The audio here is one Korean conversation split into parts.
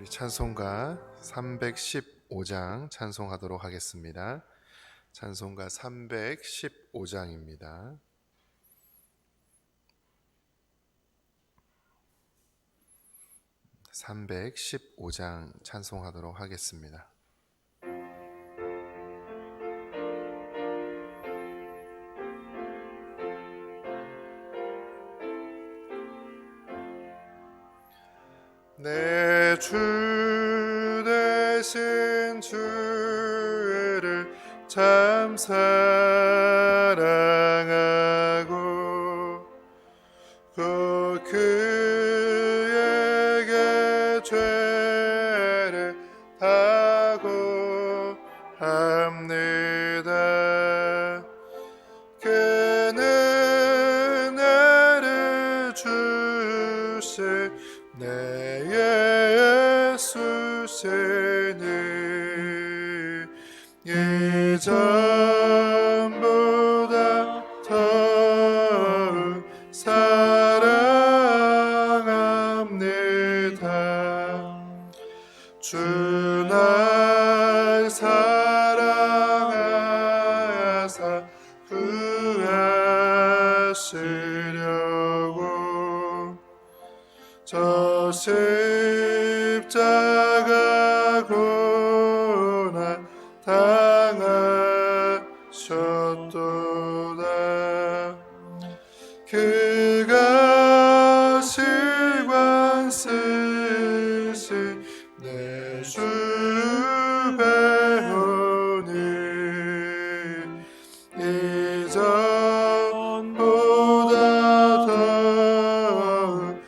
찬송가 315장 찬송하도록 하겠습니다. 찬송가 315장입니다. (315장) 찬송하도록 하겠습니다. 내 주 대신 주를 참 사랑하고 곧 그에게 죄를 다고 합니다. 그는 나를 주시 내 예수시니 이전보다 더욱 사랑합니다. 주 날 사랑하사 구하시려고 저 십자가 고난 당하셨도다. 그가 실관 쓰신 내 주 배우니 이전보다 더욱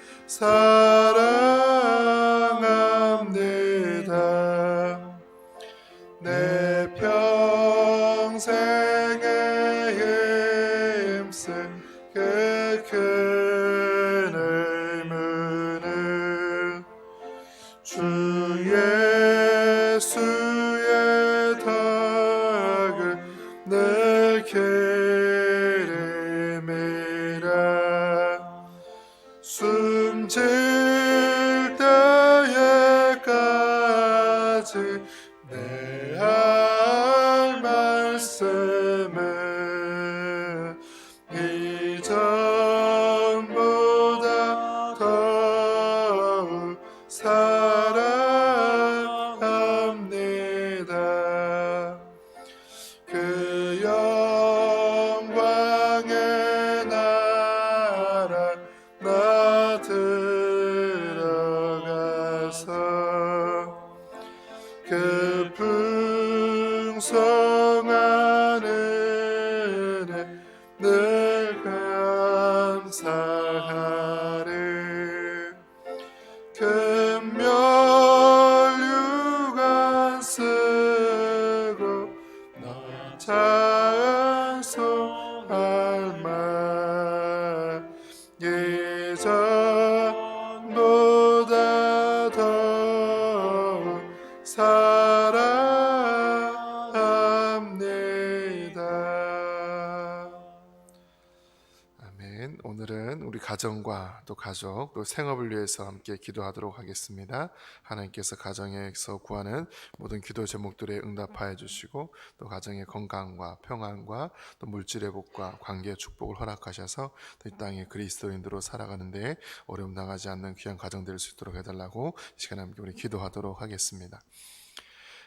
사랑합니다. 내 평생에 힘쓸 그 큰 의무는 주 예수의 덕을 늘 기림이라. 숨질 때에까지 내 할 말씀은 이전보다 더욱 사랑합니다. 그 영광의 나라 나 들어가서 그 풍성한 은혜 늘 감사하리. 금면류관 쓰고 나 찬송할 말 이전보다 더욱 사랑합니다. 아멘. 오늘은 우리 가정과 또 가족 또 생업을 위해서 함께 기도하도록 하겠습니다. 하나님께서 가정에서 구하는 모든 기도 제목들에 응답하여 주시고 또 가정의 건강과 평안과 또 물질의 복과 관계의 축복을 허락하셔서 또 이 땅에 그리스도인으로 살아가는 데 어려움 당하지 않는 귀한 가정 될 수 있도록 해달라고 이 시간에 함께 우리 기도하도록 하겠습니다.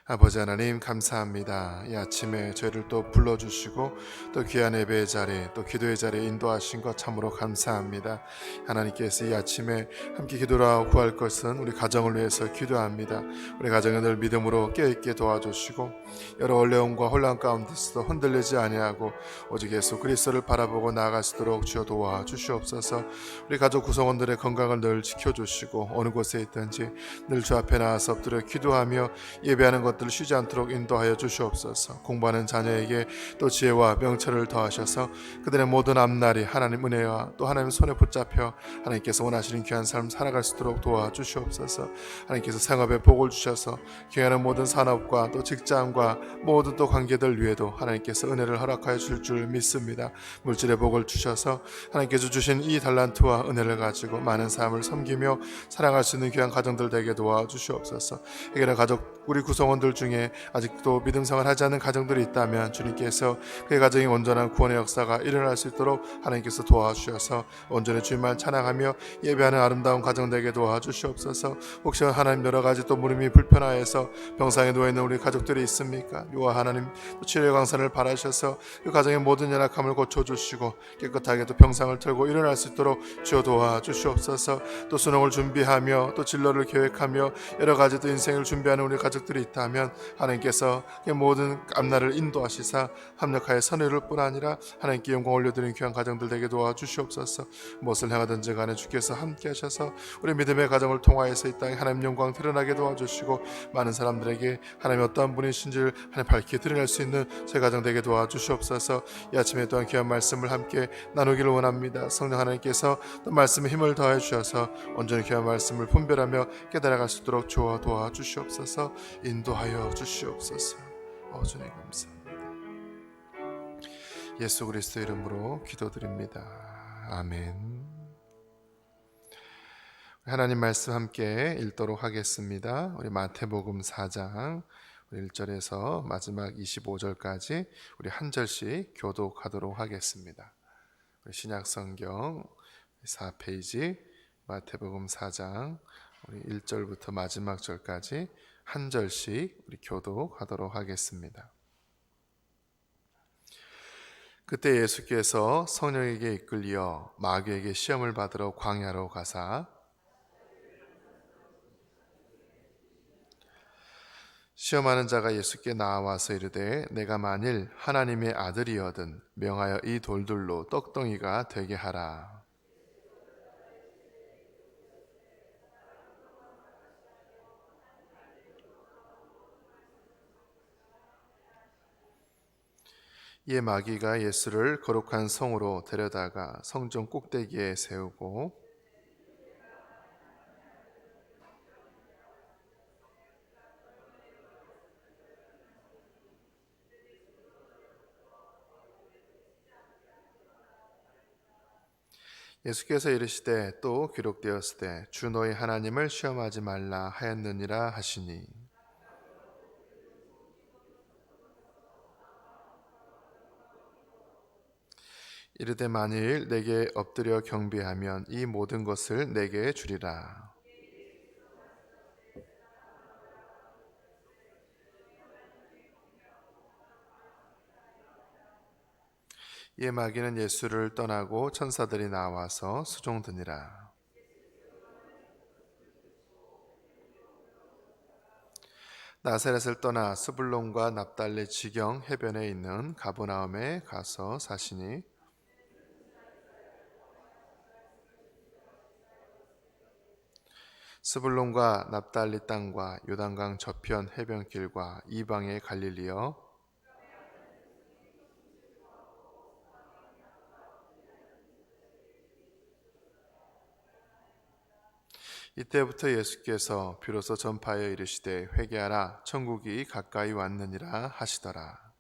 아버지 하나님 감사합니다. 이 아침에 저희를 또 불러주시고 또 귀한 예배의 자리 또 기도의 자리에 인도하신 것 참으로 감사합니다. 하나님께서 이 아침에 함께 기도하고 구할 것은 우리 가정을 위해서 기도합니다. 우리 가정을 늘 믿음으로 깨어있게 도와주시고 여러 어려움과 혼란 가운데서도 흔들리지 아니하고 오직 예수 그리스도를 바라보고 나아갈 수 있도록 주여 도와주시옵소서. 우리 가족 구성원들의 건강을 늘 지켜주시고 어느 곳에 있든지 늘 주 앞에 나와서 엎드려 기도하며 예배하는 것 것들을 쉬지 않도록 인도하여 주시옵소서. 공부하는 자녀에게 또 지혜와 명철을 더하셔서 그들의 모든 앞날이 하나님 은혜와 또 하나님 손에 붙잡혀 하나님께서 원하시는 귀한 삶 살아갈 수 있도록 도와주시옵소서. 하나님께서 생업에 복을 주셔서 경영하는 모든 산업과 또 직장과 모든 또 관계들 위에도 하나님께서 은혜를 허락하여 줄 줄 믿습니다. 물질의 복을 주셔서 하나님께서 주신 이 달란트와 은혜를 가지고 많은 사람을 섬기며 사랑할 수 있는 귀한 가정들 되게 도와주시옵소서. 해결한 가족 우리 구성원들 중에 아직도 믿음 생활 하지 않는 가정들이 있다면 주님께서 그의 가정이 온전한 구원의 역사가 일어날 수 있도록 하나님께서 도와주셔서 온전히 주님만 찬양하며 예배하는 아름다운 가정 되게 도와주시옵소서. 혹시 하나님 여러 가지 또 무릎이 불편하여서 병상에 누워있는 우리 가족들이 있습니까? 요와 하나님 또 치료의 강산을 바라셔서 그 가정의 모든 연약함을 고쳐주시고 깨끗하게 또 병상을 털고 일어날 수 있도록 주여 도와주시옵소서. 또 수능을 준비하며 또 진로를 계획하며 여러 가지 또 인생을 준비하는 우리 가족들이 있다면 하나님께서 그 모든 앞날을 인도하시사 합력하여 선을 뿐 아니라 하나님께 영광 올려드리는 귀한 가정들 되게 도와주시옵소서. 무엇을 행하든지 간에 주께서 함께 하셔서 우리 믿음의 가정을 통하여서 이 땅에 하나님 영광 드러나게 도와주시고 많은 사람들에게 하나님 어떠한 분이신지를 하나님 밝히 드러낼 수 있는 제 가정 되게 도와주시옵소서. 이 아침에 또한 귀한 말씀을 함께 나누기를 원합니다. 성령 하나님께서 또 말씀에 힘을 더해 주셔서 온전히 귀한 말씀을 분별하며 깨달아갈 수 있도록 주어 도와주시옵소서. 인도하여 주시옵소서. 주님 감사합니다. 예수 그리스도 이름으로 기도드립니다. 아멘. 하나님 말씀 함께 읽도록 하겠습니다. 우리 마태복음 4장 1절에서 마지막 25절까지 우리 한 절씩 교독하도록 하겠습니다. 우리 신약성경 4페이지 마태복음 4장 우리 1절부터 마지막 절까지 한 절씩 우리 교독하도록 하겠습니다. 그때 예수께서 성령에게 이끌려 마귀에게 시험을 받으러 광야로 가사 시험하는 자가 예수께 나와서 이르되 내가 만일 하나님의 아들이거든 명하여 이 돌들로 떡덩이가 되게 하라. 이에 마귀가 예수를 거룩한 성으로 데려다가 성전 꼭대기에 세우고 예수께서 이르시되 또 기록되었으되 주 너희 하나님을 시험하지 말라 하였느니라 하시니 이르되 만일 내게 엎드려 경배하면 이 모든 것을 내게 주리라. 이에 마귀는 예수를 떠나고 천사들이 나와서 수종드니라. 나사렛을 떠나 스불론과 납달리 지경 해변에 있는 가버나움에 가서 사시니 스불론과 납달리 땅과 요단강 저편 해변길과 이방의 갈릴리여 이때부터 예수께서 비로소 전파하여 이르시되 회개하라 천국이 가까이 왔느니라 하시더라.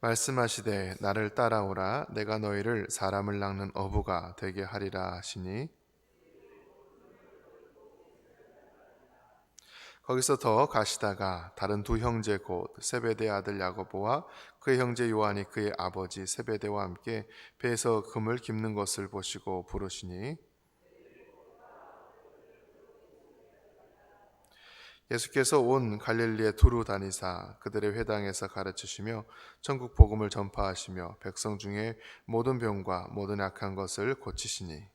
말씀하시되 나를 따라오라 내가 너희를 사람을 낚는 어부가 되게 하리라 하시니 거기서 더 가시다가 다른 두 형제 곧 세베대 아들 야고보와 그의 형제 요한이 그의 아버지 세베대와 함께 배에서 금을 깁는 것을 보시고 부르시니 예수께서 온 갈릴리에 두루 다니사 그들의 회당에서 가르치시며 천국 복음을 전파하시며 백성 중에 모든 병과 모든 악한 것을 고치시니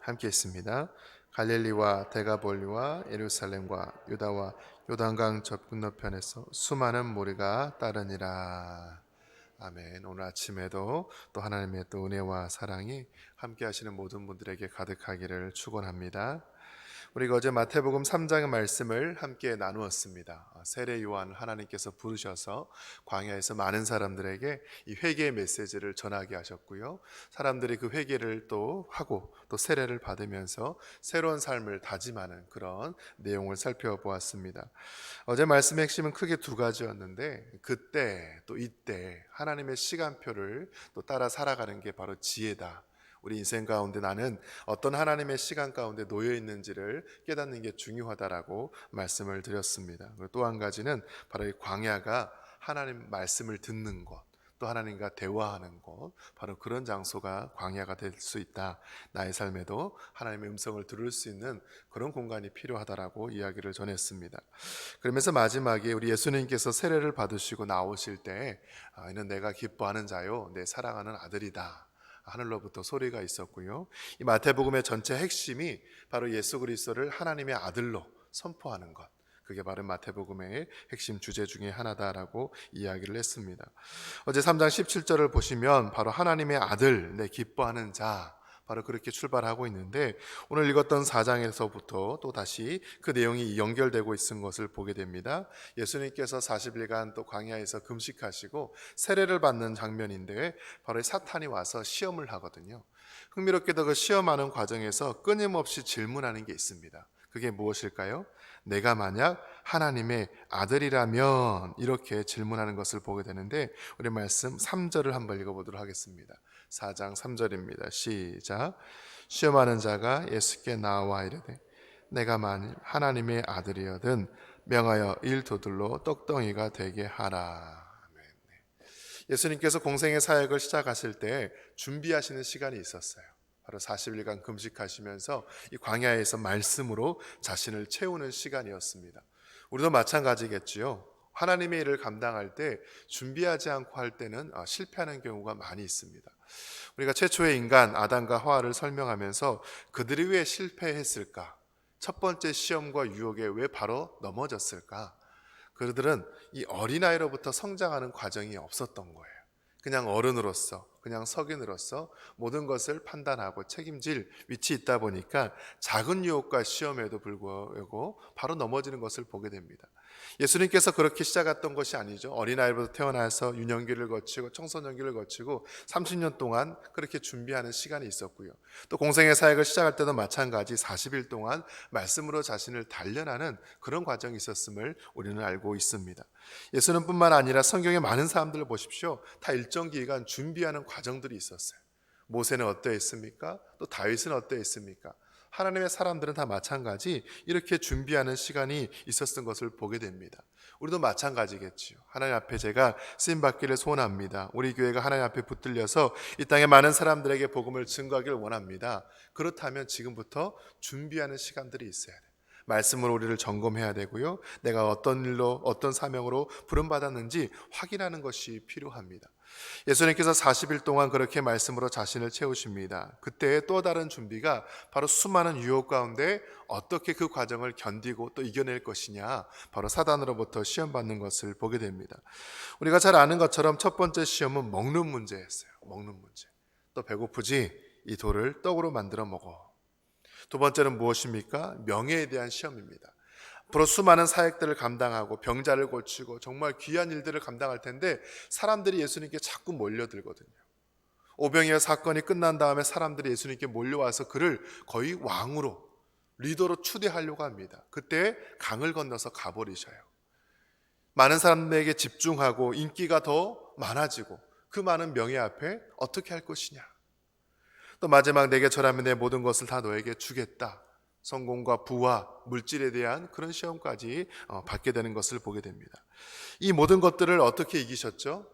함께 있습니다. 갈릴리와 데가볼리와 예루살렘과 유다와 요단강 저 건너편에서 수많은 무리가 따르니라. 아멘. 오늘 아침에도 또 하나님의 또 은혜와 사랑이 함께 하시는 모든 분들에게 가득하기를 축원합니다. 우리가 어제 마태복음 3장의 말씀을 함께 나누었습니다. 세례 요한을 하나님께서 부르셔서 광야에서 많은 사람들에게 이 회개의 메시지를 전하게 하셨고요. 사람들이 그 회개를 또 하고 또 세례를 받으면서 새로운 삶을 다짐하는 그런 내용을 살펴보았습니다. 어제 말씀의 핵심은 크게 두 가지였는데, 그때 또 이때 하나님의 시간표를 또 따라 살아가는 게 바로 지혜다. 우리 인생 가운데 나는 어떤 하나님의 시간 가운데 놓여 있는지를 깨닫는 게 중요하다라고 말씀을 드렸습니다. 그리고 또 한 가지는 바로 이 광야가 하나님 말씀을 듣는 것, 또 하나님과 대화하는 곳, 바로 그런 장소가 광야가 될 수 있다. 나의 삶에도 하나님의 음성을 들을 수 있는 그런 공간이 필요하다라고 이야기를 전했습니다. 그러면서 마지막에 우리 예수님께서 세례를 받으시고 나오실 때 이는 내가 기뻐하는 자요 내 사랑하는 아들이다, 하늘로부터 소리가 있었고요. 이 마태복음의 전체 핵심이 바로 예수 그리스도를 하나님의 아들로 선포하는 것, 그게 바로 마태복음의 핵심 주제 중에 하나다라고 이야기를 했습니다. 어제 3장 17절을 보시면 바로 하나님의 아들, 내 기뻐하는 자, 바로 그렇게 출발하고 있는데, 오늘 읽었던 4장에서부터 또 다시 그 내용이 연결되고 있는 것을 보게 됩니다. 예수님께서 40일간 또 광야에서 금식하시고 세례를 받는 장면인데, 바로 사탄이 와서 시험을 하거든요. 흥미롭게도 그 시험하는 과정에서 끊임없이 질문하는 게 있습니다. 그게 무엇일까요? 내가 만약 하나님의 아들이라면, 이렇게 질문하는 것을 보게 되는데, 우리 말씀 3절을 한번 읽어보도록 하겠습니다. 4장 3절입니다. 시작. 시험하는 자가 예수께 나와 이르되 내가 만일 하나님의 아들이여든 명하여 일도들로 떡덩이가 되게 하라. 아멘. 예수님께서 공생의 사역을 시작하실 때 준비하시는 시간이 있었어요. 바로 40일간 금식하시면서 이 광야에서 말씀으로 자신을 채우는 시간이었습니다. 우리도 마찬가지겠지요. 하나님의 일을 감당할 때 준비하지 않고 할 때는 실패하는 경우가 많이 있습니다. 우리가 최초의 인간 아담과 하와를 설명하면서 그들이 왜 실패했을까? 첫 번째 시험과 유혹에 왜 바로 넘어졌을까? 그들은 이 어린아이로부터 성장하는 과정이 없었던 거예요. 그냥 어른으로서, 그냥 성인으로서 모든 것을 판단하고 책임질 위치에 있다 보니까 작은 유혹과 시험에도 불구하고 바로 넘어지는 것을 보게 됩니다. 예수님께서 그렇게 시작했던 것이 아니죠. 어린아이부터 태어나서 유년기를 거치고 청소년기를 거치고 30년 동안 그렇게 준비하는 시간이 있었고요. 또 공생의 사역을 시작할 때도 마찬가지 40일 동안 말씀으로 자신을 단련하는 그런 과정이 있었음을 우리는 알고 있습니다. 예수는 뿐만 아니라 성경의 많은 사람들을 보십시오. 다 일정 기간 준비하는 과정들이 있었어요. 모세는 어떠했습니까? 또 다윗은 어떠했습니까? 하나님의 사람들은 다 마찬가지 이렇게 준비하는 시간이 있었던 것을 보게 됩니다. 우리도 마찬가지겠지요. 하나님 앞에 제가 쓰임받기를 소원합니다. 우리 교회가 하나님 앞에 붙들려서 이 땅에 많은 사람들에게 복음을 증거하기를 원합니다. 그렇다면 지금부터 준비하는 시간들이 있어야 돼요. 말씀으로 우리를 점검해야 되고요. 내가 어떤 일로 어떤 사명으로 부름받았는지 확인하는 것이 필요합니다. 예수님께서 40일 동안 그렇게 말씀으로 자신을 채우십니다. 그때의 또 다른 준비가 바로 수많은 유혹 가운데 어떻게 그 과정을 견디고 또 이겨낼 것이냐, 바로 사단으로부터 시험받는 것을 보게 됩니다. 우리가 잘 아는 것처럼 첫 번째 시험은 먹는 문제였어요. 먹는 문제. 또 배고프지? 이 돌을 떡으로 만들어 먹어. 두 번째는 무엇입니까? 명예에 대한 시험입니다. 앞으로 수많은 사역들을 감당하고 병자를 고치고 정말 귀한 일들을 감당할 텐데 사람들이 예수님께 자꾸 몰려들거든요. 오병이어 사건이 끝난 다음에 사람들이 예수님께 몰려와서 그를 거의 왕으로, 리더로 추대하려고 합니다. 그때 강을 건너서 가버리셔요. 많은 사람들에게 집중하고 인기가 더 많아지고 그 많은 명예 앞에 어떻게 할 것이냐. 또 마지막 내게 절하면 내 모든 것을 다 너에게 주겠다. 성공과 부와 물질에 대한 그런 시험까지 받게 되는 것을 보게 됩니다. 이 모든 것들을 어떻게 이기셨죠?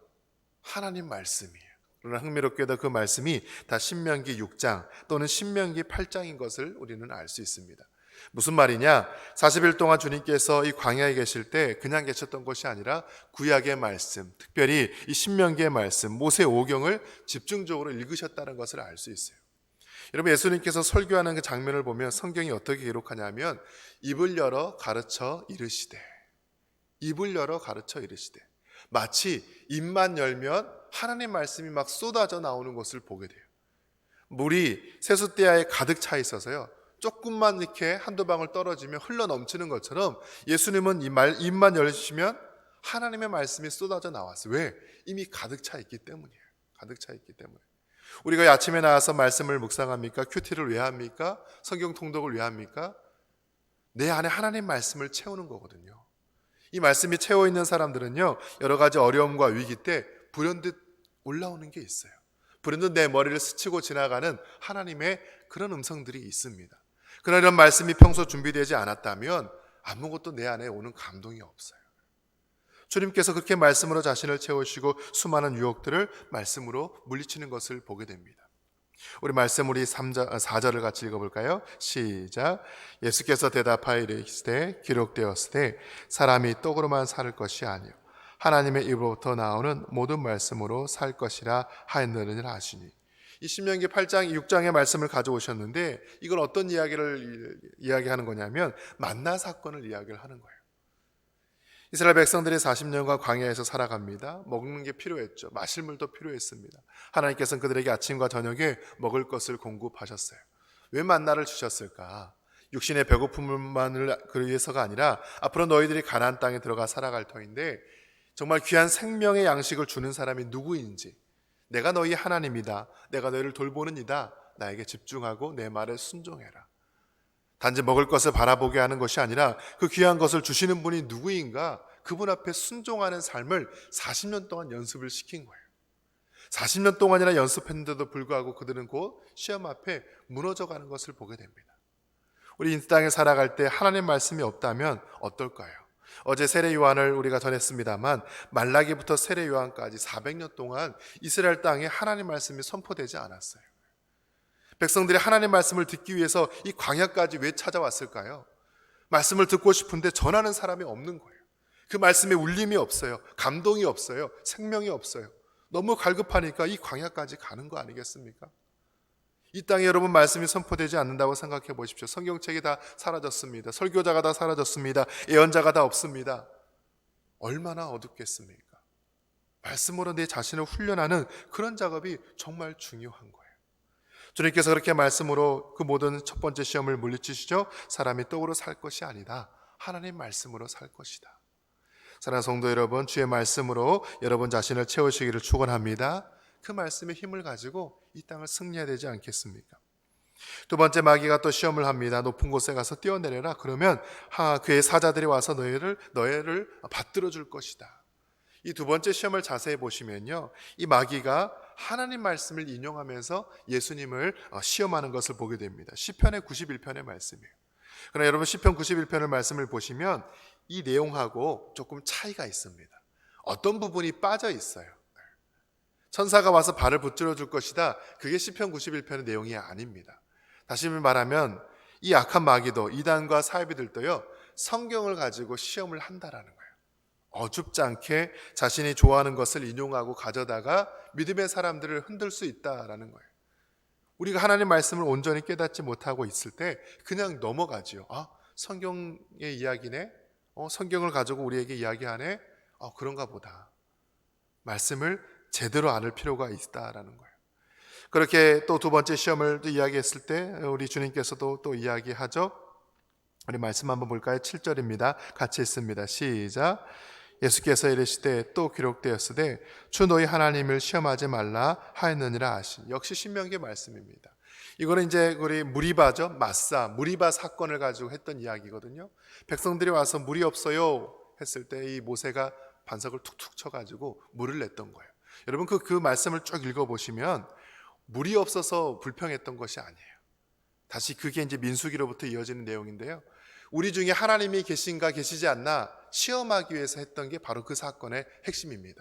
하나님 말씀이에요. 그러나 흥미롭게도 그 말씀이 다 신명기 6장 또는 신명기 8장인 것을 우리는 알 수 있습니다. 무슨 말이냐? 40일 동안 주님께서 이 광야에 계실 때 그냥 계셨던 것이 아니라 구약의 말씀, 특별히 이 신명기의 말씀, 모세 오경을 집중적으로 읽으셨다는 것을 알 수 있어요. 여러분, 예수님께서 설교하는 그 장면을 보면 성경이 어떻게 기록하냐면 입을 열어 가르쳐 이르시되, 입을 열어 가르쳐 이르시되, 마치 입만 열면 하나님 말씀이 막 쏟아져 나오는 것을 보게 돼요. 물이 세숫대야에 가득 차 있어서요, 조금만 이렇게 한두 방울 떨어지면 흘러 넘치는 것처럼 예수님은 입만 열시면 하나님의 말씀이 쏟아져 나왔어요. 왜? 이미 가득 차 있기 때문이에요. 가득 차 있기 때문에. 우리가 아침에 나와서 말씀을 묵상합니까? 큐티를 왜 합니까? 성경 통독을 왜 합니까? 내 안에 하나님 말씀을 채우는 거거든요. 이 말씀이 채워 있는 사람들은요, 여러 가지 어려움과 위기 때 불현듯 올라오는 게 있어요. 불현듯 내 머리를 스치고 지나가는 하나님의 그런 음성들이 있습니다. 그러나 이런 말씀이 평소 준비되지 않았다면 아무것도 내 안에 오는 감동이 없어요. 주님께서 그렇게 말씀으로 자신을 채우시고 수많은 유혹들을 말씀으로 물리치는 것을 보게 됩니다. 우리 말씀 4절을 같이 읽어볼까요? 시작. 예수께서 대답하여 이르시되 기록되었으되 사람이 떡으로만 살 것이 아니요 하나님의 입으로부터 나오는 모든 말씀으로 살 것이라 하였느니라 하시니. 이 신명기 8장 6장의 말씀을 가져오셨는데 이걸 어떤 이야기를 이야기하는 거냐면 만나 사건을 이야기를 하는 거예요. 이스라엘 백성들이 40년간 광야에서 살아갑니다. 먹는 게 필요했죠. 마실 물도 필요했습니다. 하나님께서는 그들에게 아침과 저녁에 먹을 것을 공급하셨어요. 왜 만나를 주셨을까? 육신의 배고픔만을 위해서가 아니라 앞으로 너희들이 가나안 땅에 들어가 살아갈 터인데 정말 귀한 생명의 양식을 주는 사람이 누구인지, 내가 너희 하나님이다, 내가 너희를 돌보는 이다, 나에게 집중하고 내 말에 순종해라. 단지 먹을 것을 바라보게 하는 것이 아니라 그 귀한 것을 주시는 분이 누구인가, 그분 앞에 순종하는 삶을 40년 동안 연습을 시킨 거예요. 40년 동안이나 연습했는데도 불구하고 그들은 곧 시험 앞에 무너져가는 것을 보게 됩니다. 우리 이 땅에 살아갈 때 하나님 말씀이 없다면 어떨까요? 어제 세례 요한을 우리가 전했습니다만 말라기부터 세례 요한까지 400년 동안 이스라엘 땅에 하나님 말씀이 선포되지 않았어요. 백성들이 하나님 말씀을 듣기 위해서 이 광야까지 왜 찾아왔을까요? 말씀을 듣고 싶은데 전하는 사람이 없는 거예요. 그 말씀에 울림이 없어요. 감동이 없어요. 생명이 없어요. 너무 갈급하니까 이 광야까지 가는 거 아니겠습니까? 이 땅에 여러분 말씀이 선포되지 않는다고 생각해 보십시오. 성경책이 다 사라졌습니다. 설교자가 다 사라졌습니다. 예언자가 다 없습니다. 얼마나 어둡겠습니까? 말씀으로 내 자신을 훈련하는 그런 작업이 정말 중요한 거예요. 주님께서 그렇게 말씀으로 그 모든 첫 번째 시험을 물리치시죠. 사람이 떡으로 살 것이 아니다, 하나님 말씀으로 살 것이다. 사랑하는 성도 여러분, 주의 말씀으로 여러분 자신을 채우시기를 축원합니다. 그 말씀의 힘을 가지고 이 땅을 승리해야 되지 않겠습니까? 두 번째, 마귀가 또 시험을 합니다. 높은 곳에 가서 뛰어내려라. 그러면 그의 사자들이 와서 너희를 받들어 줄 것이다. 이 두 번째 시험을 자세히 보시면요, 이 마귀가 하나님 말씀을 인용하면서 예수님을 시험하는 것을 보게 됩니다. 시편의 91편의 말씀이에요. 그러나 여러분, 시편 91편의 말씀을 보시면 이 내용하고 조금 차이가 있습니다. 어떤 부분이 빠져 있어요. 천사가 와서 발을 붙들어 줄 것이다, 그게 시편 91편의 내용이 아닙니다. 다시 말하면 이 악한 마귀도, 이단과 사이비들도요, 성경을 가지고 시험을 한다라는 거예요. 어줍지 않게 자신이 좋아하는 것을 인용하고 가져다가 믿음의 사람들을 흔들 수 있다라는 거예요. 우리가 하나님 말씀을 온전히 깨닫지 못하고 있을 때 그냥 넘어가지요. 성경의 이야기네, 성경을 가지고 우리에게 이야기하네, 그런가 보다. 말씀을 제대로 알을 필요가 있다라는 거예요. 그렇게 또 두 번째 시험을 또 이야기했을 때 우리 주님께서도 또 이야기하죠. 우리 말씀 한번 볼까요? 7절입니다. 같이 읽습니다. 시작. 예수께서 이르시되 또 기록되었으되 주 너희 하나님을 시험하지 말라 하였느니라 하시니. 역시 신명기 말씀입니다. 이거는 이제 우리 무리바죠. 무리바 사건을 가지고 했던 이야기거든요. 백성들이 와서 물이 없어요 했을 때 이 모세가 반석을 툭툭 쳐가지고 물을 냈던 거예요. 여러분 그 말씀을 쭉 읽어보시면 물이 없어서 불평했던 것이 아니에요. 다시 그게 이제 민수기로부터 이어지는 내용인데요. 우리 중에 하나님이 계신가 계시지 않나 시험하기 위해서 했던 게 바로 그 사건의 핵심입니다.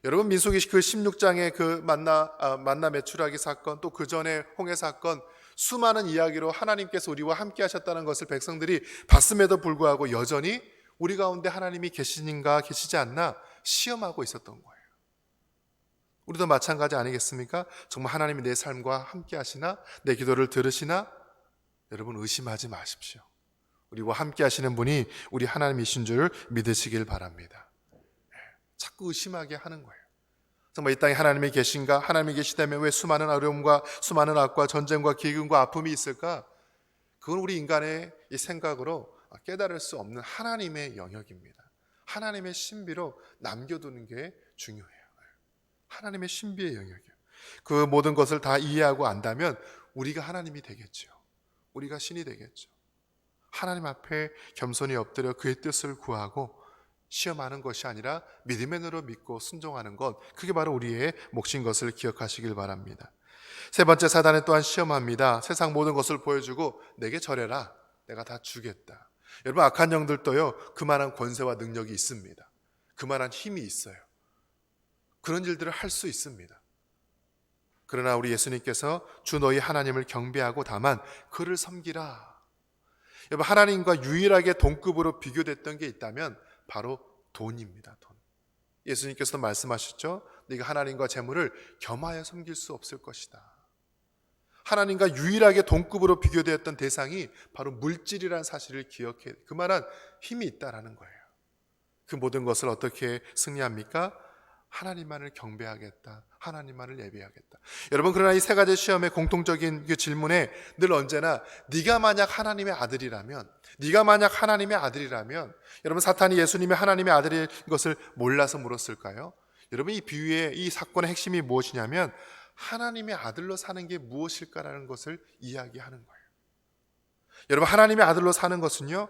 여러분 민수기 그 16장의 그 만나 메추라기 사건, 또 그 전에 홍해 사건, 수많은 이야기로 하나님께서 우리와 함께 하셨다는 것을 백성들이 봤음에도 불구하고 여전히 우리 가운데 하나님이 계시는가 계시지 않나 시험하고 있었던 거예요. 우리도 마찬가지 아니겠습니까? 정말 하나님이 내 삶과 함께 하시나? 내 기도를 들으시나? 여러분 의심하지 마십시오. 우리와 함께 하시는 분이 우리 하나님이신 줄 믿으시길 바랍니다. 자꾸 의심하게 하는 거예요. 정말 이 땅에 하나님이 계신가? 하나님이 계시다면 왜 수많은 어려움과 수많은 악과 전쟁과 기근과 아픔이 있을까? 그건 우리 인간의 이 생각으로 깨달을 수 없는 하나님의 영역입니다. 하나님의 신비로 남겨두는 게 중요해요. 하나님의 신비의 영역이에요. 그 모든 것을 다 이해하고 안다면 우리가 하나님이 되겠죠. 우리가 신이 되겠죠. 하나님 앞에 겸손히 엎드려 그의 뜻을 구하고 시험하는 것이 아니라 믿음의 눈으로 믿고 순종하는 것, 그게 바로 우리의 몫인 것을 기억하시길 바랍니다. 세 번째, 사단은 또한 시험합니다. 세상 모든 것을 보여주고 내게 절해라, 내가 다 주겠다. 여러분, 악한 영들도요 그만한 권세와 능력이 있습니다. 그만한 힘이 있어요. 그런 일들을 할 수 있습니다. 그러나 우리 예수님께서 주 너희 하나님을 경배하고 다만 그를 섬기라. 여러분, 하나님과 유일하게 동급으로 비교됐던 게 있다면 바로 돈입니다. 돈. 예수님께서도 말씀하셨죠. 네가 하나님과 재물을 겸하여 섬길 수 없을 것이다. 하나님과 유일하게 동급으로 비교되었던 대상이 바로 물질이라는 사실을 기억해 그만한 힘이 있다라는 거예요. 그 모든 것을 어떻게 승리합니까? 하나님만을 경배하겠다, 하나님만을 예배하겠다. 여러분, 그러나 이 세 가지 시험의 공통적인 그 질문에 늘 언제나 네가 만약 하나님의 아들이라면, 네가 만약 하나님의 아들이라면, 여러분, 사탄이 예수님이 하나님의 아들인 것을 몰라서 물었을까요? 여러분, 이 비유의 이 사건의 핵심이 무엇이냐면 하나님의 아들로 사는 게 무엇일까라는 것을 이야기하는 거예요. 여러분, 하나님의 아들로 사는 것은요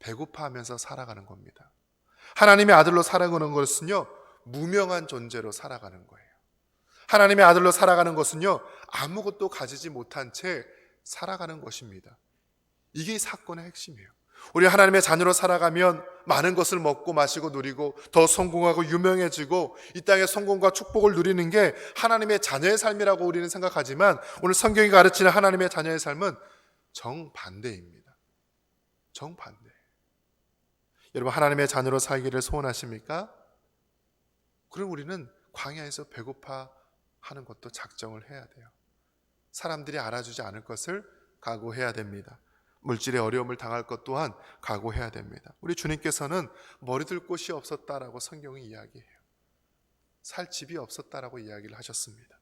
배고파하면서 살아가는 겁니다. 하나님의 아들로 살아가는 것은요 무명한 존재로 살아가는 거예요. 하나님의 아들로 살아가는 것은요 아무것도 가지지 못한 채 살아가는 것입니다. 이게 이 사건의 핵심이에요. 우리 하나님의 자녀로 살아가면 많은 것을 먹고 마시고 누리고 더 성공하고 유명해지고 이 땅의 성공과 축복을 누리는 게 하나님의 자녀의 삶이라고 우리는 생각하지만 오늘 성경이 가르치는 하나님의 자녀의 삶은 정반대입니다. 정반대. 여러분, 하나님의 자녀로 살기를 소원하십니까? 그럼 우리는 광야에서 배고파 하는 것도 작정을 해야 돼요. 사람들이 알아주지 않을 것을 각오해야 됩니다. 물질의 어려움을 당할 것 또한 각오해야 됩니다. 우리 주님께서는 머리들 곳이 없었다라고 성경이 이야기해요. 살 집이 없었다라고 이야기를 하셨습니다.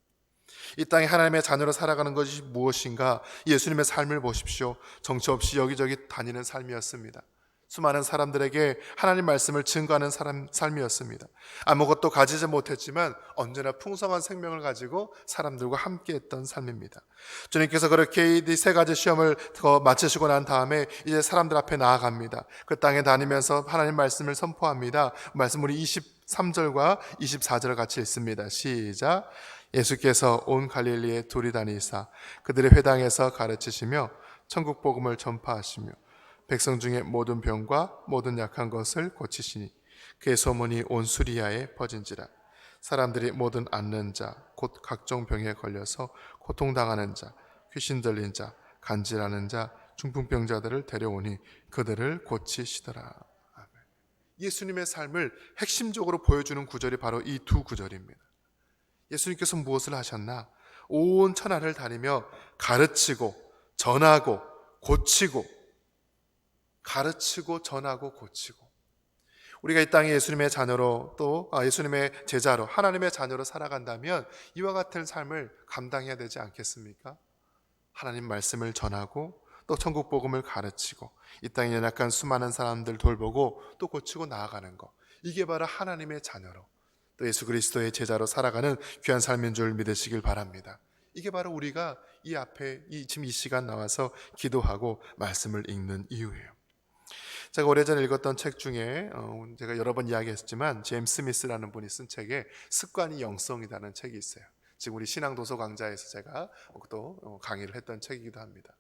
이 땅에 하나님의 자녀로 살아가는 것이 무엇인가? 예수님의 삶을 보십시오. 정처 없이 여기저기 다니는 삶이었습니다. 수많은 사람들에게 하나님 말씀을 증거하는 삶이었습니다. 아무것도 가지지 못했지만 언제나 풍성한 생명을 가지고 사람들과 함께했던 삶입니다. 주님께서 그렇게 이 세 가지 시험을 마치시고 난 다음에 이제 사람들 앞에 나아갑니다. 그 땅에 다니면서 하나님 말씀을 선포합니다. 말씀 우리 23절과 24절을 같이 읽습니다. 시작. 예수께서 온 갈릴리에 두리 다니사 그들의 회당에서 가르치시며 천국 복음을 전파하시며 백성 중에 모든 병과 모든 약한 것을 고치시니 그의 소문이 온 수리아에 퍼진지라. 사람들이 모든 앓는 자 곧 각종 병에 걸려서 고통당하는 자, 귀신 들린 자, 간질하는 자, 중풍병자들을 데려오니 그들을 고치시더라. 아멘. 예수님의 삶을 핵심적으로 보여주는 구절이 바로 이 두 구절입니다. 예수님께서 무엇을 하셨나? 온 천하를 다니며 가르치고 전하고 고치고, 가르치고 전하고 고치고. 우리가 이 땅에 예수님의 자녀로 또 예수님의 제자로 하나님의 자녀로 살아간다면 이와 같은 삶을 감당해야 되지 않겠습니까? 하나님 말씀을 전하고 또 천국 복음을 가르치고 이 땅에 연약한 수많은 사람들 돌보고 또 고치고 나아가는 것, 이게 바로 하나님의 자녀로 또 예수 그리스도의 제자로 살아가는 귀한 삶인 줄 믿으시길 바랍니다. 이게 바로 우리가 이 앞에 지금 이 시간 나와서 기도하고 말씀을 읽는 이유예요. 제가 오래전에 읽었던 책 중에 제가 여러 번 이야기했지만 제임스 스미스라는 분이 쓴 책에 습관이 영성이라는 책이 있어요. 지금 우리 신앙도서 강좌에서 제가 또 강의를 했던 책이기도 합니다.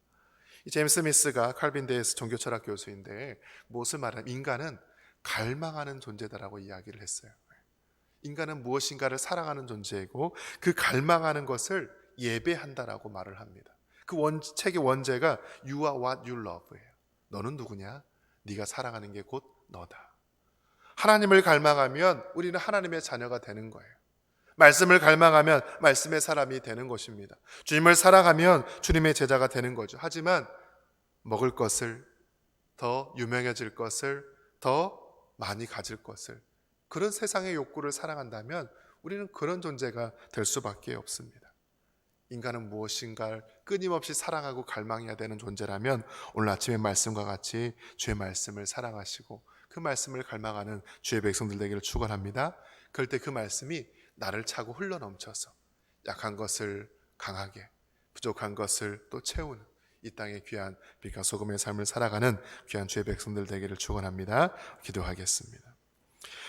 이 제임스 스미스가 칼빈대에서 종교철학 교수인데 무엇을 말하면 인간은 갈망하는 존재다라고 이야기를 했어요. 인간은 무엇인가를 사랑하는 존재이고 그 갈망하는 것을 예배한다라고 말을 합니다. 그 책의 원제가 You are what you love예요. 너는 누구냐? 네가 사랑하는 게 곧 너다. 하나님을 갈망하면 우리는 하나님의 자녀가 되는 거예요. 말씀을 갈망하면 말씀의 사람이 되는 것입니다. 주님을 사랑하면 주님의 제자가 되는 거죠. 하지만 먹을 것을, 더 유명해질 것을, 더 많이 가질 것을, 그런 세상의 욕구를 사랑한다면 우리는 그런 존재가 될 수밖에 없습니다. 인간은 무엇인가를 끊임없이 사랑하고 갈망해야 되는 존재라면 오늘 아침의 말씀과 같이 주의 말씀을 사랑하시고 그 말씀을 갈망하는 주의 백성들 되기를 축원합니다. 그럴 때 그 말씀이 나를 차고 흘러넘쳐서 약한 것을 강하게, 부족한 것을 또 채우는 이 땅의 귀한 빛과 소금의 삶을 살아가는 귀한 주의 백성들 되기를 축원합니다. 기도하겠습니다.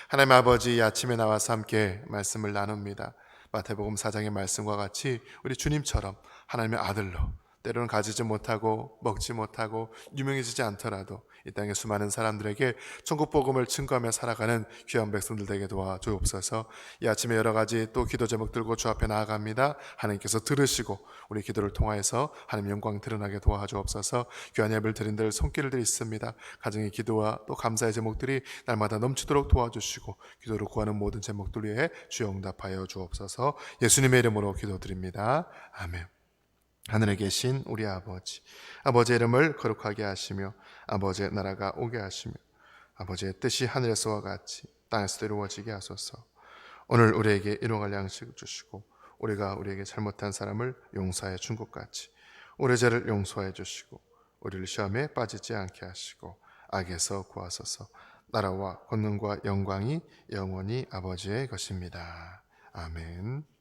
하나님 아버지, 이 아침에 나와서 함께 말씀을 나눕니다. 마태복음 4장의 말씀과 같이 우리 주님처럼 하나님의 아들로 때로는 가지지 못하고 먹지 못하고 유명해지지 않더라도 이 땅의 수많은 사람들에게 천국 복음을 증거하며 살아가는 귀한 백성들 되게 도와주옵소서. 이 아침에 여러 가지 또 기도 제목 들고 주 앞에 나아갑니다. 하나님께서 들으시고 우리 기도를 통하여서 하나님 영광 드러나게 도와주옵소서. 귀한 예배를 드린 들 손길들 있습니다. 가정의 기도와 또 감사의 제목들이 날마다 넘치도록 도와주시고 기도를 구하는 모든 제목들 위해 주여 응답하여 주옵소서. 예수님의 이름으로 기도드립니다. 아멘. 하늘에 계신 우리 아버지, 아버지의 이름을 거룩하게 하시며 아버지의 나라가 오게 하시며 아버지의 뜻이 하늘에서와 같이 땅에서도 이루어지게 하소서. 오늘 우리에게 일용할 양식을 주시고 우리가 우리에게 잘못한 사람을 용서해 준 것 같이 우리 죄를 용서해 주시고 우리를 시험에 빠지지 않게 하시고 악에서 구하소서. 나라와 권능과 영광이 영원히 아버지의 것입니다. 아멘.